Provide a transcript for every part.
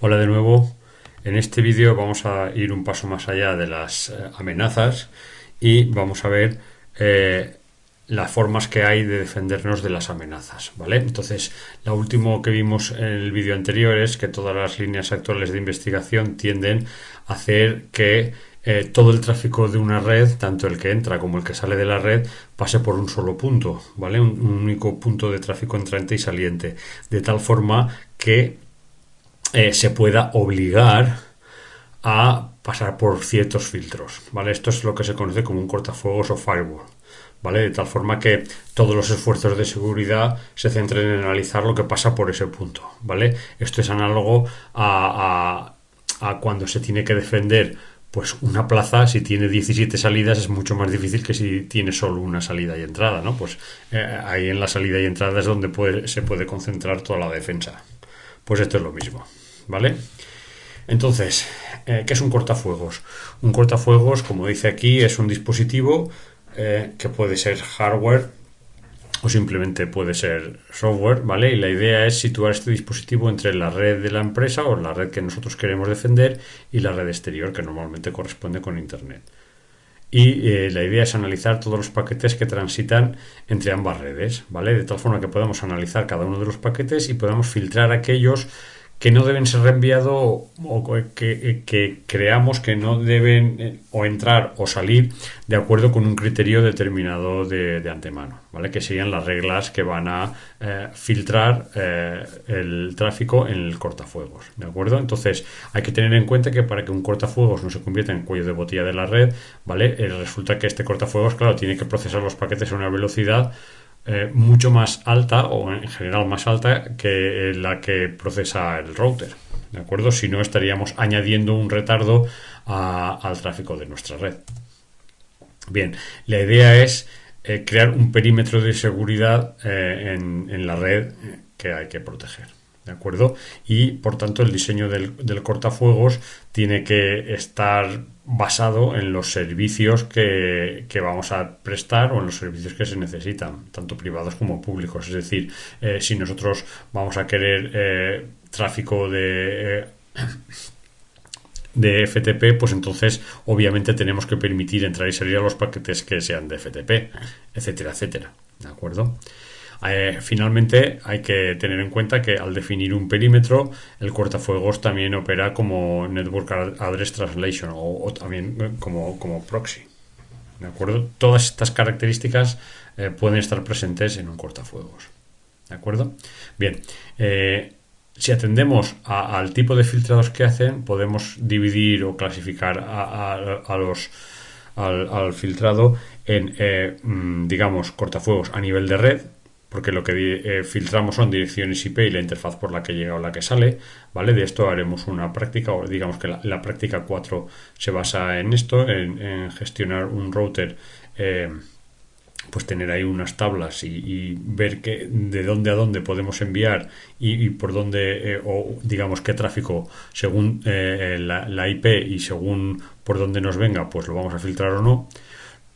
Hola de nuevo. En este vídeo vamos a ir un paso más allá de las amenazas y vamos a ver las formas que hay de defendernos de las amenazas, ¿vale? Entonces, lo último que vimos en el vídeo anterior es que todas las líneas actuales de investigación tienden a hacer que todo el tráfico de una red, tanto el que entra como el que sale de la red, pase por un solo punto, ¿vale? Un único punto de tráfico entrante y saliente, de tal forma que se pueda obligar a pasar por ciertos filtros, ¿vale? Esto es lo que se conoce como un cortafuegos o firewall, ¿vale? De tal forma que todos los esfuerzos de seguridad se centren en analizar lo que pasa por ese punto, ¿vale? Esto es análogo a cuando se tiene que defender pues una plaza. Si tiene 17 salidas es mucho más difícil que si tiene solo una salida y entrada, ¿no? Pues ahí en la salida y entrada es donde se puede concentrar toda la defensa. Pues esto es lo mismo, ¿vale? Entonces, ¿qué es un cortafuegos? Un cortafuegos, como dice aquí, es un dispositivo que puede ser hardware o simplemente puede ser software, ¿vale? Y la idea es situar este dispositivo entre la red de la empresa o la red que nosotros queremos defender y la red exterior, que normalmente corresponde con Internet. Y la idea es analizar todos los paquetes que transitan entre ambas redes, ¿vale? De tal forma que podamos analizar cada uno de los paquetes y podamos filtrar aquellos que no deben ser reenviados o que creamos que no deben o entrar o salir de acuerdo con un criterio determinado de antemano, ¿vale? Que serían las reglas que van a filtrar el tráfico en el cortafuegos, ¿de acuerdo? Entonces hay que tener en cuenta que para que un cortafuegos no se convierta en cuello de botella de la red, ¿vale? Resulta que este cortafuegos, claro, tiene que procesar los paquetes a una velocidad mucho más alta o en general más alta que la que procesa el router, ¿de acuerdo? Si no, estaríamos añadiendo un retardo al tráfico de nuestra red. Bien, la idea es crear un perímetro de seguridad en la red que hay que proteger, ¿de acuerdo? Y por tanto el diseño del cortafuegos tiene que estar basado en los servicios que vamos a prestar o en los servicios que se necesitan, tanto privados como públicos. Es decir, si nosotros vamos a querer tráfico de FTP, pues entonces obviamente tenemos que permitir entrar y salir a los paquetes que sean de FTP, etcétera, etcétera, ¿de acuerdo? Finalmente hay que tener en cuenta que al definir un perímetro el cortafuegos también opera como Network Address Translation o también como proxy, ¿de acuerdo? Todas estas características pueden estar presentes en un cortafuegos, ¿de acuerdo? Bien, si atendemos al tipo de filtrados que hacen, podemos dividir o clasificar al filtrado en, digamos, cortafuegos a nivel de red, porque lo que filtramos son direcciones IP y la interfaz por la que llega o la que sale, ¿vale? De esto haremos una práctica, o digamos que la práctica 4 se basa en esto, en gestionar un router, pues tener ahí unas tablas y ver de dónde a dónde podemos enviar y por dónde, o digamos qué tráfico según la IP y según por dónde nos venga, pues lo vamos a filtrar o no.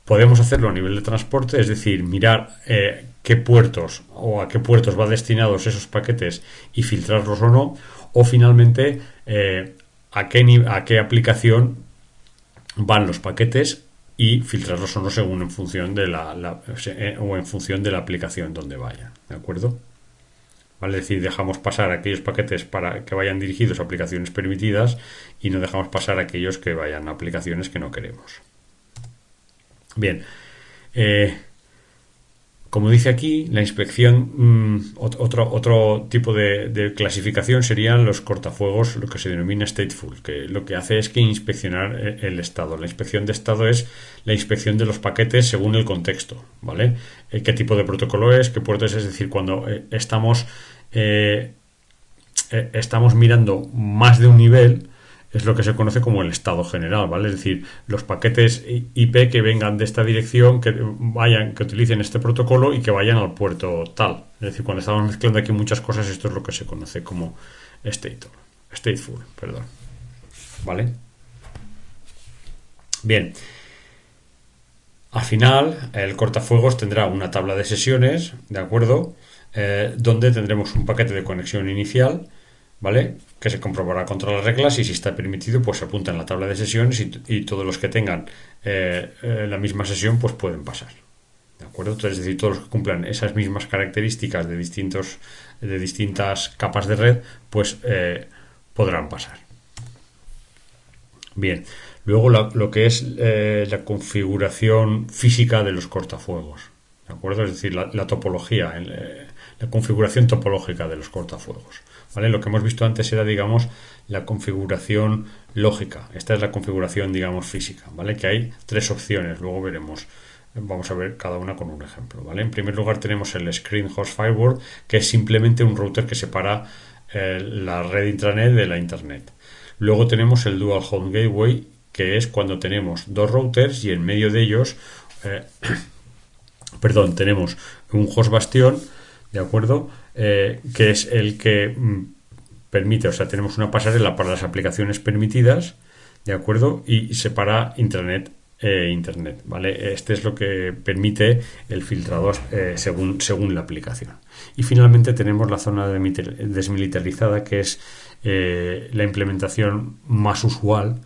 Podemos hacerlo a nivel de transporte, es decir, mirar qué puertos o a qué puertos va destinados esos paquetes y filtrarlos o no, o finalmente a qué aplicación van los paquetes y filtrarlos o no según en función de o en función de la aplicación donde vayan, ¿de acuerdo? ¿Vale? Es decir, dejamos pasar aquellos paquetes para que vayan dirigidos a aplicaciones permitidas y no dejamos pasar aquellos que vayan a aplicaciones que no queremos. Bien, como dice aquí, la inspección, otro tipo de clasificación serían los cortafuegos, lo que se denomina stateful, que lo que hace es que inspeccionar el estado. La inspección de estado es la inspección de los paquetes según el contexto, ¿vale? ¿Qué tipo de protocolo es? ¿Qué puerto es? Es decir, cuando estamos mirando más de un nivel, es lo que se conoce como el estado general, ¿vale? Es decir, los paquetes IP que vengan de esta dirección, que utilicen este protocolo y que vayan al puerto tal. Es decir, cuando estamos mezclando aquí muchas cosas, esto es lo que se conoce como stateful, perdón. ¿Vale? Bien. Al final, el cortafuegos tendrá una tabla de sesiones, ¿de acuerdo? Donde tendremos un paquete de conexión inicial, ¿vale? Que se comprobará contra las reglas y si está permitido, pues se apunta en la tabla de sesiones y todos los que tengan la misma sesión, pues pueden pasar. ¿De acuerdo? Entonces, es decir, todos los que cumplan esas mismas características de distintas capas de red, pues podrán pasar. Bien, luego lo que es la configuración física de los cortafuegos, ¿de acuerdo? Es decir, la topología, la configuración topológica de los cortafuegos, ¿vale? Lo que hemos visto antes era, digamos, la configuración lógica. Esta es la configuración, digamos, física, ¿vale? Que hay tres opciones, luego veremos. Vamos a ver cada una con un ejemplo, ¿vale? En primer lugar tenemos el Screen Host Firewall, que es simplemente un router que separa la red intranet de la internet. Luego tenemos el Dual Home Gateway, que es cuando tenemos dos routers y en medio de ellos, tenemos un host bastión, ¿de acuerdo? Que es el que permite, o sea, tenemos una pasarela para las aplicaciones permitidas, ¿de acuerdo? Y separa intranet e internet, ¿vale? Este es lo que permite el filtrado según la aplicación. Y finalmente tenemos la zona desmilitarizada, que es la implementación más usual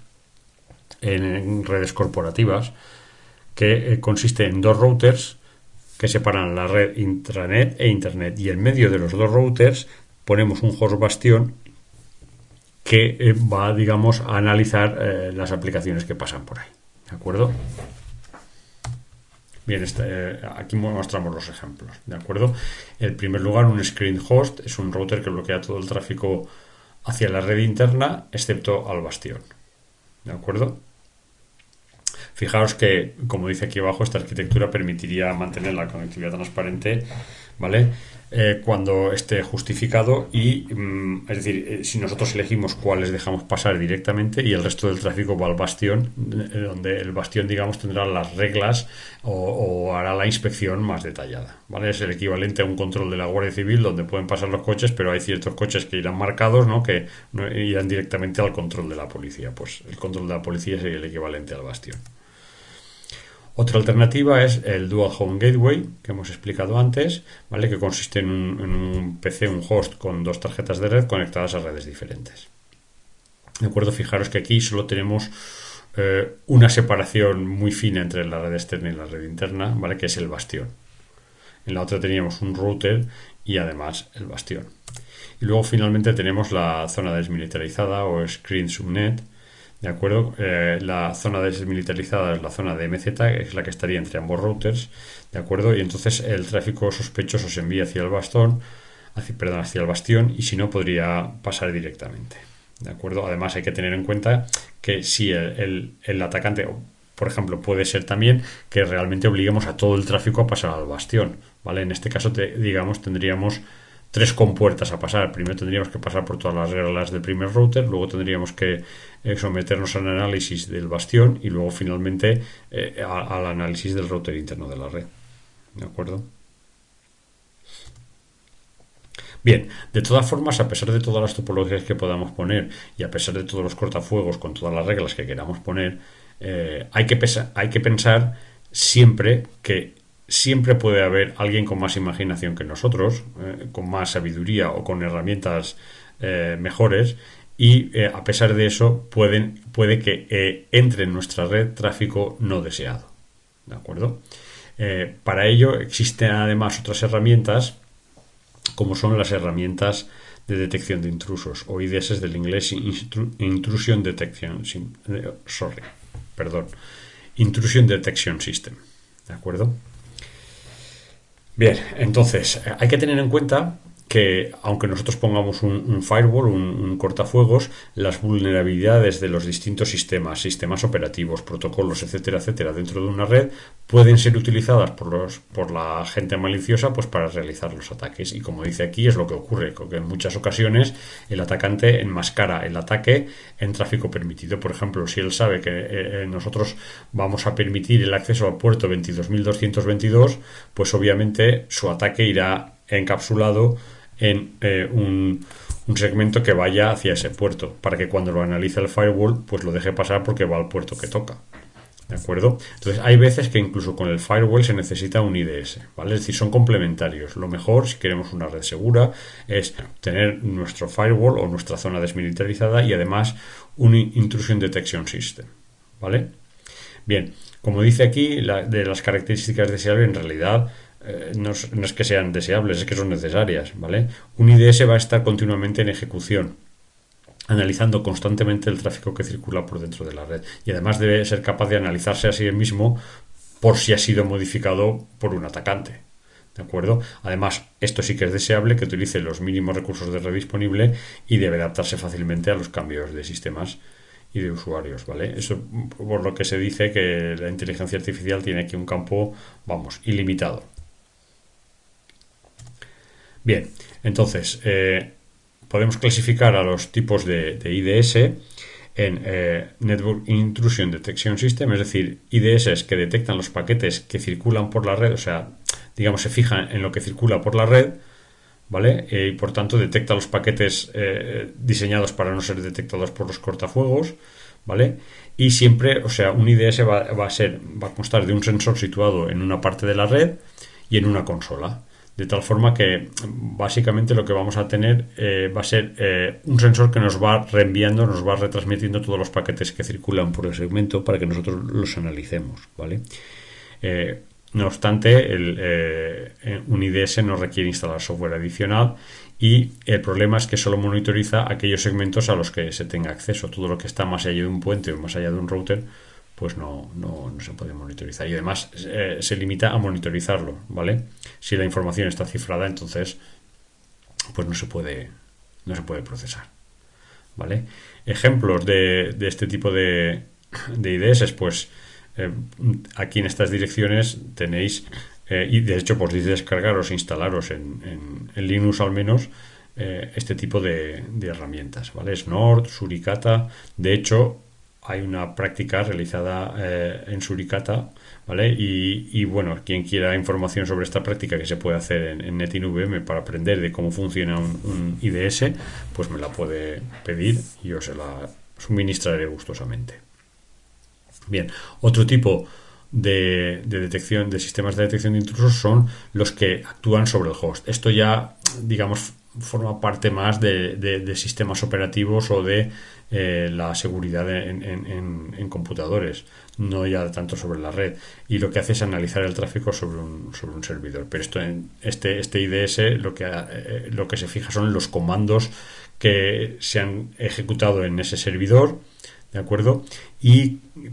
en redes corporativas, que consiste en dos routers que separan la red intranet e internet, y en medio de los dos routers ponemos un host bastión que va, digamos, a analizar las aplicaciones que pasan por ahí. ¿De acuerdo? Bien, aquí mostramos los ejemplos. ¿De acuerdo? En primer lugar, un screen host es un router que bloquea todo el tráfico hacia la red interna, excepto al bastión. ¿De acuerdo? Fijaos que, como dice aquí abajo, esta arquitectura permitiría mantener la conectividad transparente, ¿vale? Cuando esté justificado y, es decir, si nosotros elegimos cuáles dejamos pasar directamente y el resto del tráfico va al bastión, donde el bastión, digamos, tendrá las reglas o hará la inspección más detallada, ¿vale? Es el equivalente a un control de la Guardia Civil donde pueden pasar los coches, pero hay ciertos coches que irán marcados, ¿no? Que no irán directamente al control de la policía. Pues el control de la policía sería el equivalente al bastión. Otra alternativa es el Dual Home Gateway, que hemos explicado antes, ¿vale? Que consiste en un PC, un host con dos tarjetas de red conectadas a redes diferentes. ¿De acuerdo? Fijaros que aquí solo tenemos una separación muy fina entre la red externa y la red interna, ¿vale? Que es el bastión. En la otra teníamos un router y además el bastión. Y luego finalmente tenemos la zona desmilitarizada o Screen Subnet. ¿De acuerdo? La zona desmilitarizada es la zona de MZ, que es la que estaría entre ambos routers, ¿de acuerdo? Y entonces el tráfico sospechoso se envía hacia el hacia el bastión, y si no podría pasar directamente, ¿de acuerdo? Además hay que tener en cuenta que si el atacante, por ejemplo, puede ser también que realmente obliguemos a todo el tráfico a pasar al bastión, ¿vale? En este caso, digamos, tendríamos tres compuertas a pasar. Primero tendríamos que pasar por todas las reglas del primer router, luego tendríamos que someternos al análisis del bastión y luego finalmente al análisis del router interno de la red. ¿De acuerdo? Bien, de todas formas, a pesar de todas las topologías que podamos poner y a pesar de todos los cortafuegos con todas las reglas que queramos poner, hay que pensar siempre que siempre puede haber alguien con más imaginación que nosotros, con más sabiduría o con herramientas mejores, y a pesar de eso puede que entre en nuestra red tráfico no deseado. ¿De acuerdo? Para ello existen además otras herramientas, como son las herramientas de detección de intrusos, o IDS del inglés Intrusion Detection Intrusion Detection System. ¿De acuerdo? Bien, entonces hay que tener en cuenta que aunque nosotros pongamos un firewall, un cortafuegos, las vulnerabilidades de los distintos sistemas operativos, protocolos, etcétera, etcétera, dentro de una red pueden ser utilizadas por la gente maliciosa, pues para realizar los ataques. Y como dice aquí, es lo que ocurre, que en muchas ocasiones el atacante enmascara el ataque en tráfico permitido. Por ejemplo, si él sabe que nosotros vamos a permitir el acceso al puerto 22.222, pues obviamente su ataque irá encapsulado en un segmento que vaya hacia ese puerto, para que cuando lo analice el firewall pues lo deje pasar porque va al puerto que toca. ¿De acuerdo? Entonces, hay veces que incluso con el firewall se necesita un IDS, ¿vale? Es decir, son complementarios. Lo mejor, si queremos una red segura, es tener nuestro firewall o nuestra zona desmilitarizada y además un Intrusion Detection System, ¿vale? Bien, como dice aquí, de las características deseables, en realidad no es que sean deseables, es que son necesarias, ¿vale? Un IDS va a estar continuamente en ejecución, analizando constantemente el tráfico que circula por dentro de la red, y además debe ser capaz de analizarse a sí mismo por si ha sido modificado por un atacante. ¿De acuerdo? Además, esto sí que es deseable, que utilice los mínimos recursos de red disponible y debe adaptarse fácilmente a los cambios de sistemas y de usuarios, ¿vale? Eso por lo que se dice que la inteligencia artificial tiene aquí un campo, vamos, ilimitado. Bien, entonces, podemos clasificar a los tipos de IDS en Network Intrusion Detection System, es decir, IDS que detectan los paquetes que circulan por la red, o sea, digamos, se fijan en lo que circula por la red, ¿vale? Y por tanto detecta los paquetes diseñados para no ser detectados por los cortafuegos, ¿vale? Y siempre, o sea, un IDS va a constar de un sensor situado en una parte de la red y en una consola. De tal forma que básicamente lo que vamos a tener va a ser un sensor que nos va reenviando, nos va retransmitiendo todos los paquetes que circulan por el segmento para que nosotros los analicemos, ¿vale? No obstante, un IDS no requiere instalar software adicional y el problema es que solo monitoriza aquellos segmentos a los que se tenga acceso. Todo lo que está más allá de un puente o más allá de un router, pues no se puede monitorizar. Y además se limita a monitorizarlo, ¿vale? Si la información está cifrada, entonces pues no se puede procesar, ¿vale? Ejemplos de este tipo de IDS, pues aquí en estas direcciones tenéis, y de hecho podéis descargaros e instalaros en Linux al menos, este tipo de herramientas, ¿vale? Snort, Suricata. De hecho, hay una práctica realizada en Suricata, ¿vale? Y bueno, quien quiera información sobre esta práctica que se puede hacer en NetInVM para aprender de cómo funciona un IDS, pues me la puede pedir y yo se la suministraré gustosamente. Bien, otro tipo de detección, de sistemas de detección de intrusos son los que actúan sobre el host. Esto ya, digamos, forma parte más de sistemas operativos o de la seguridad en computadores, no ya tanto sobre la red. Y lo que hace es analizar el tráfico sobre un servidor. Pero esto en este IDS lo que se fija son los comandos que se han ejecutado en ese servidor, ¿de acuerdo?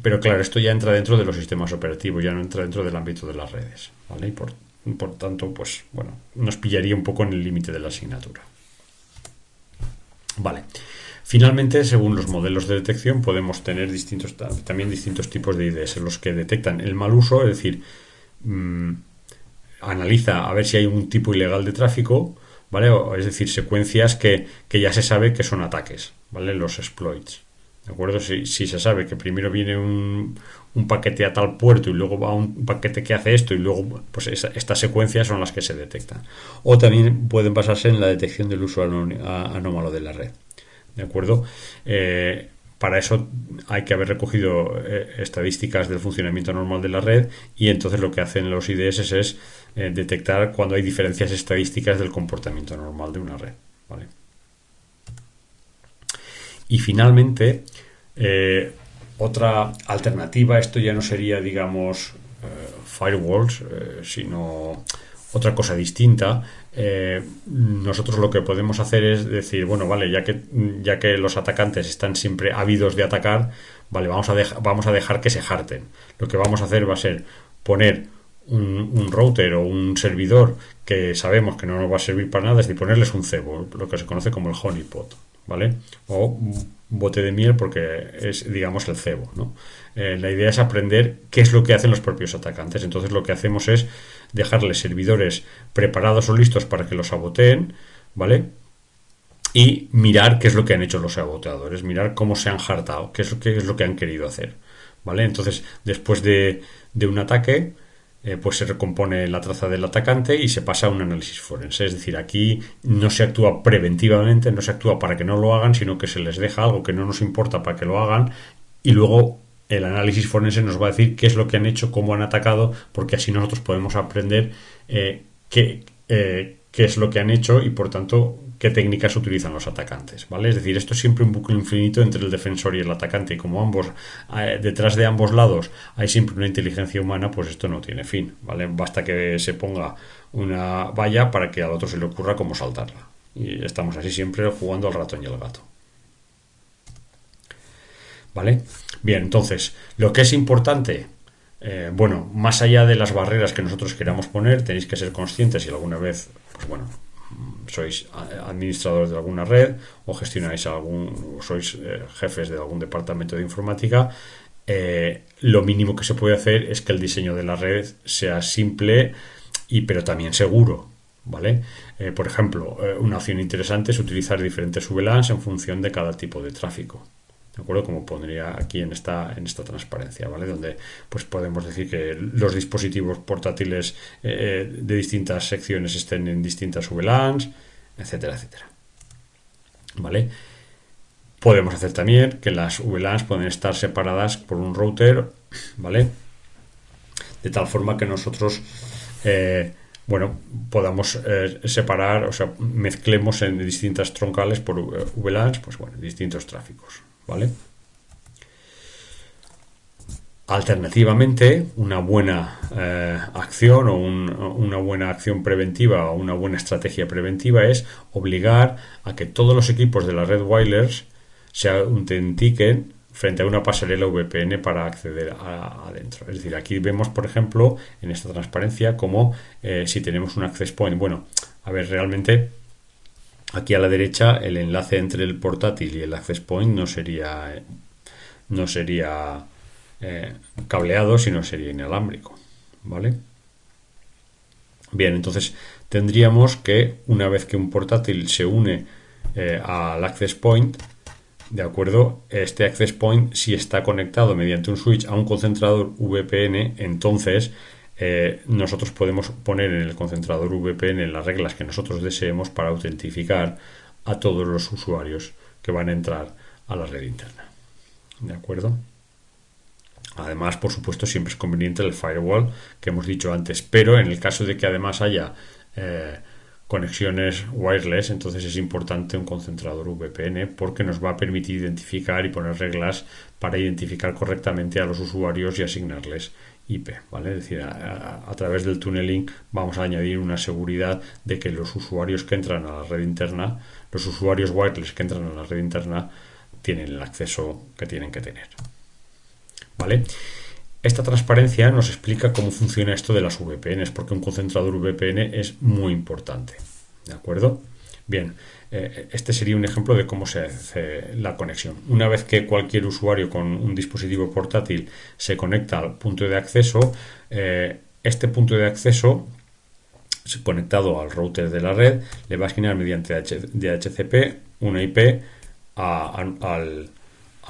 Pero claro, esto ya entra dentro de los sistemas operativos, ya no entra dentro del ámbito de las redes, ¿vale? Y por tanto, pues bueno, nos pillaría un poco en el límite de la asignatura. Vale. Finalmente, según los modelos de detección, podemos tener también distintos tipos de IDS, los que detectan el mal uso, es decir, analiza a ver si hay un tipo ilegal de tráfico, ¿vale? Es decir, secuencias que ya se sabe que son ataques, ¿vale? Los exploits. ¿De acuerdo? Si se sabe que primero viene un paquete a tal puerto y luego va un paquete que hace esto y luego, pues estas secuencias son las que se detectan. O también pueden basarse en la detección del uso anómalo de la red. ¿De acuerdo? Para eso hay que haber recogido estadísticas del funcionamiento normal de la red y entonces lo que hacen los IDS es detectar cuando hay diferencias estadísticas del comportamiento normal de una red. ¿Vale? Y finalmente, otra alternativa, esto ya no sería, digamos, firewalls, sino otra cosa distinta. Nosotros lo que podemos hacer es decir, bueno, vale, ya que los atacantes están siempre ávidos de atacar, vale, vamos a dejar que se harten. Lo que vamos a hacer va a ser poner un router o un servidor que sabemos que no nos va a servir para nada, es decir, ponerles un cebo, lo que se conoce como el honeypot, ¿vale? O bote de miel porque es, digamos, el cebo, ¿no? La idea es aprender qué es lo que hacen los propios atacantes. Entonces lo que hacemos es dejarles servidores preparados o listos para que los saboteen, ¿vale? Y mirar qué es lo que han hecho los saboteadores, mirar cómo se han hartado, qué es lo que han querido hacer, ¿vale? Entonces, después de un ataque, pues se recompone la traza del atacante y se pasa a un análisis forense. Es decir, aquí no se actúa preventivamente, no se actúa para que no lo hagan, sino que se les deja algo que no nos importa para que lo hagan y luego el análisis forense nos va a decir qué es lo que han hecho, cómo han atacado, porque así nosotros podemos aprender qué es lo que han hecho y por tanto qué técnicas utilizan los atacantes, ¿vale? Es decir, esto es siempre un bucle infinito entre el defensor y el atacante, y como detrás de ambos lados hay siempre una inteligencia humana, pues esto no tiene fin, ¿vale? Basta que se ponga una valla para que al otro se le ocurra cómo saltarla. Y estamos así siempre jugando al ratón y al gato. ¿Vale? Bien, entonces, lo que es importante, bueno, más allá de las barreras que nosotros queramos poner, tenéis que ser conscientes si alguna vez, pues bueno, sois administradores de alguna red o gestionáis o sois jefes de algún departamento de informática, lo mínimo que se puede hacer es que el diseño de la red sea simple pero también seguro, ¿vale? Por ejemplo, una opción interesante es utilizar diferentes VLANs en función de cada tipo de tráfico. ¿De acuerdo? Como pondría aquí en esta transparencia, ¿vale? Donde pues podemos decir que los dispositivos portátiles de distintas secciones estén en distintas VLANs, etcétera, etcétera. ¿Vale? Podemos hacer también que las VLANs pueden estar separadas por un router, ¿vale? De tal forma que nosotros podamos separar, o sea, mezclemos en distintas troncales por VLANs, pues bueno, distintos tráficos, ¿vale? Alternativamente, una buena acción o una buena acción preventiva o una buena estrategia preventiva es obligar a que todos los equipos de la red wireless se autentiquen frente a una pasarela VPN para acceder adentro. Es decir, aquí vemos, por ejemplo, en esta transparencia, como si tenemos un access point. Bueno, a ver, realmente aquí a la derecha el enlace entre el portátil y el access point no sería cableado, sino sería inalámbrico, ¿vale? Bien, entonces tendríamos que una vez que un portátil se une al access point, ¿de acuerdo? Este access point, si está conectado mediante un switch a un concentrador VPN, entonces nosotros podemos poner en el concentrador VPN las reglas que nosotros deseemos para autentificar a todos los usuarios que van a entrar a la red interna. ¿De acuerdo? Además, por supuesto, siempre es conveniente el firewall que hemos dicho antes, pero en el caso de que además haya conexiones wireless, entonces es importante un concentrador VPN porque nos va a permitir identificar y poner reglas para identificar correctamente a los usuarios y asignarles IP, ¿vale? Es decir, a través del tunneling vamos a añadir una seguridad de que los usuarios que entran a la red interna, los usuarios wireless que entran a la red interna, tienen el acceso que tienen que tener, ¿vale? Esta transparencia nos explica cómo funciona esto de las VPNs, porque un concentrador VPN es muy importante, ¿de acuerdo? Bien, este sería un ejemplo de cómo se hace la conexión. Una vez que cualquier usuario con un dispositivo portátil se conecta al punto de acceso, este punto de acceso conectado al router de la red le va a asignar mediante DHCP una IP al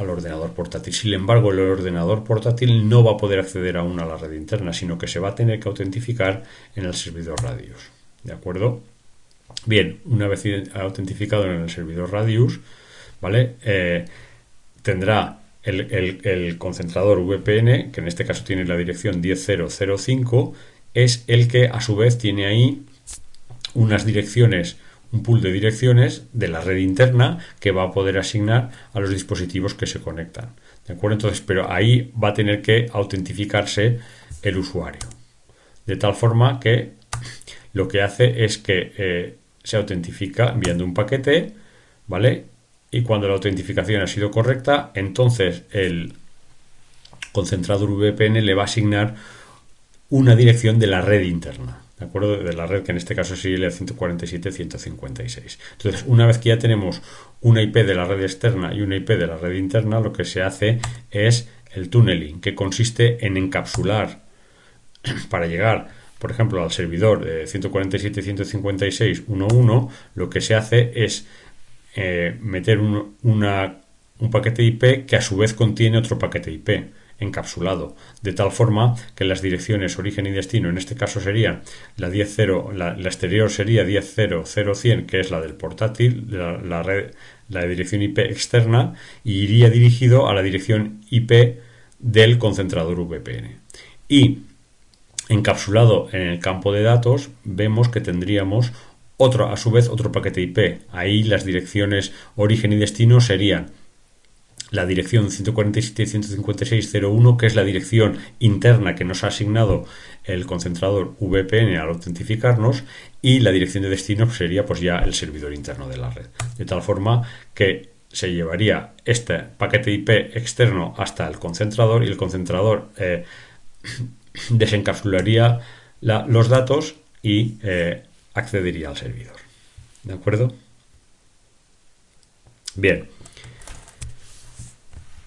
ordenador portátil. Sin embargo, el ordenador portátil no va a poder acceder aún a la red interna, sino que se va a tener que autentificar en el servidor Radius. ¿De acuerdo? Bien, una vez autentificado en el servidor Radius, ¿vale? Tendrá el concentrador VPN, que en este caso tiene la dirección 10.0.0.5, es el que a su vez tiene ahí unas direcciones, un pool de direcciones de la red interna que va a poder asignar a los dispositivos que se conectan. ¿De acuerdo? Entonces, pero ahí va a tener que autentificarse el usuario. De tal forma que lo que hace es que se autentifica enviando un paquete, ¿vale? Y cuando la autentificación ha sido correcta, entonces el concentrador VPN le va a asignar una dirección de la red interna, ¿de acuerdo? De la red que en este caso sería la 147.156. Entonces, una vez que ya tenemos una IP de la red externa y una IP de la red interna, lo que se hace es el tunneling, que consiste en encapsular para llegar, por ejemplo, al servidor 147.156.1.1, lo que se hace es meter un paquete IP que a su vez contiene otro paquete IP encapsulado, de tal forma que las direcciones origen y destino, en este caso sería la 10.0, la exterior sería 10.0.0.100, que es la del portátil, la dirección IP externa, y iría dirigido a la dirección IP del concentrador VPN. Y encapsulado en el campo de datos vemos que tendríamos otro, a su vez, otro paquete IP. Ahí las direcciones origen y destino serían la dirección 147.156.0.1, que es la dirección interna que nos ha asignado el concentrador VPN al autentificarnos, y la dirección de destino sería pues ya el servidor interno de la red. De tal forma que se llevaría este paquete IP externo hasta el concentrador y el concentrador desencapsularía los datos y accedería al servidor. ¿De acuerdo? Bien.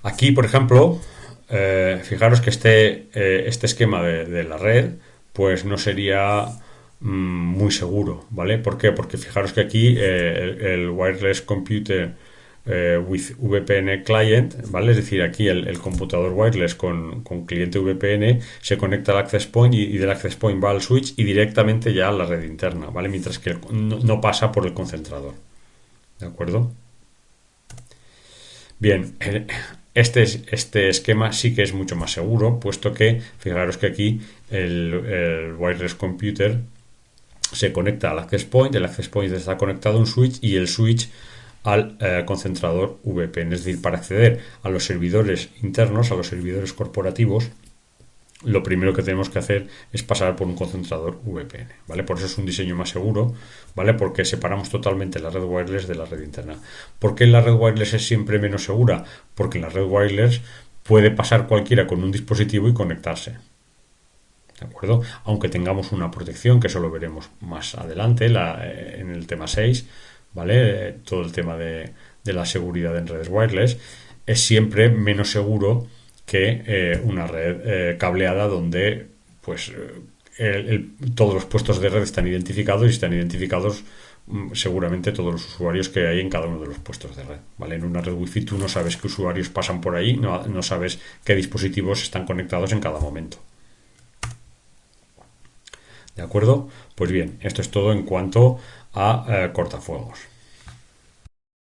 Aquí, por ejemplo, fijaros que este esquema de la red pues no sería muy seguro, ¿vale? ¿Por qué? Porque fijaros que aquí el Wireless Computer with VPN Client, ¿vale? Es decir, aquí el computador wireless con cliente VPN se conecta al access point y del access point va al switch y directamente ya a la red interna, ¿vale? Mientras que no pasa por el concentrador, ¿de acuerdo? Bien, este esquema sí que es mucho más seguro, puesto que, fijaros que aquí el Wireless Computer se conecta al access point, el access point está conectado a un switch y el switch al concentrador VPN. Es decir, para acceder a los servidores internos, a los servidores corporativos, lo primero que tenemos que hacer es pasar por un concentrador VPN, ¿vale? Por eso es un diseño más seguro, ¿vale? Porque separamos totalmente la red wireless de la red interna. ¿Por qué la red wireless es siempre menos segura? Porque en la red wireless puede pasar cualquiera con un dispositivo y conectarse, ¿de acuerdo? Aunque tengamos una protección, que eso lo veremos más adelante en el tema 6, ¿vale? Todo el tema de la seguridad en redes wireless es siempre menos seguro que una red cableada donde pues todos los puestos de red están identificados y están identificados seguramente todos los usuarios que hay en cada uno de los puestos de red, ¿vale? En una red wifi tú no sabes qué usuarios pasan por ahí, no sabes qué dispositivos están conectados en cada momento. ¿De acuerdo? Pues bien, esto es todo en cuanto a cortafuegos.